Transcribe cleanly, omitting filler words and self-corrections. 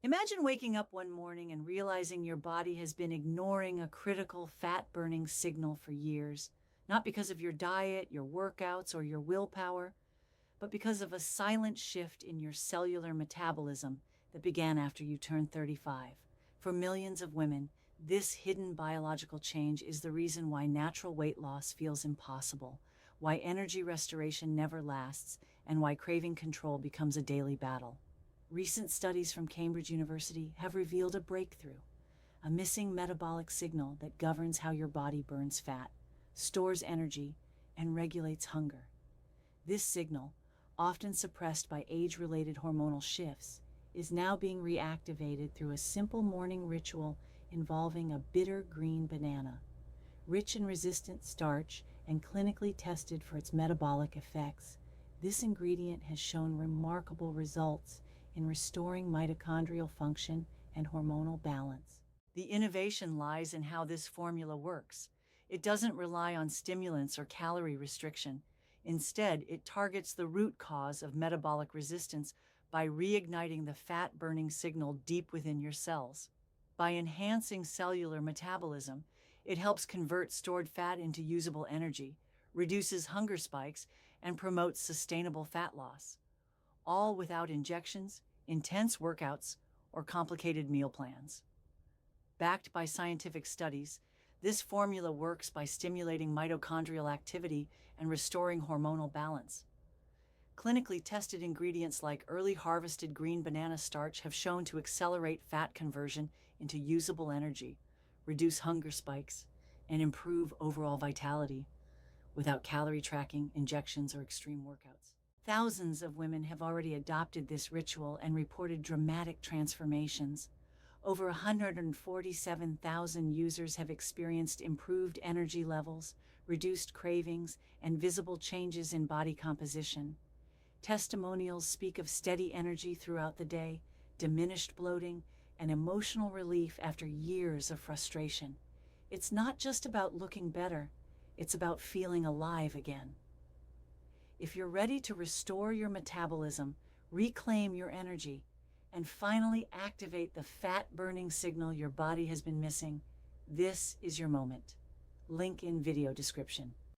Imagine waking up one morning and realizing your body has been ignoring a critical fat-burning signal for years, not because of your diet, your workouts, or your willpower, but because of a silent shift in your cellular metabolism that began after you turned 35. For millions of women, this hidden biological change is the reason why natural weight loss feels impossible, why energy restoration never lasts, and why craving control becomes a daily battle. Recent studies from Cambridge University have revealed a breakthrough, a missing metabolic signal that governs how your body burns fat, stores energy, and regulates hunger. This signal, often suppressed by age-related hormonal shifts, is now being reactivated through a simple morning ritual involving a bitter green banana. Rich in resistant starch and clinically tested for its metabolic effects, this ingredient has shown remarkable results in restoring mitochondrial function and hormonal balance. The innovation lies in how this formula works. It doesn't rely on stimulants or calorie restriction. Instead, it targets the root cause of metabolic resistance by reigniting the fat-burning signal deep within your cells. By enhancing cellular metabolism, it helps convert stored fat into usable energy, reduces hunger spikes, and promotes sustainable fat loss, all without injections, intense workouts, or complicated meal plans. Backed by scientific studies, this formula works by stimulating mitochondrial activity and restoring hormonal balance. Clinically tested ingredients like early harvested green banana starch have shown to accelerate fat conversion into usable energy, reduce hunger spikes, and improve overall vitality without calorie tracking, injections, or extreme workouts. Thousands of women have already adopted this ritual and reported dramatic transformations. Over 147,000 users have experienced improved energy levels, reduced cravings, and visible changes in body composition. Testimonials speak of steady energy throughout the day, diminished bloating, and emotional relief after years of frustration. It's not just about looking better, it's about feeling alive again. If you're ready to restore your metabolism, reclaim your energy, and finally activate the fat-burning signal your body has been missing, this is your moment. Link in video description.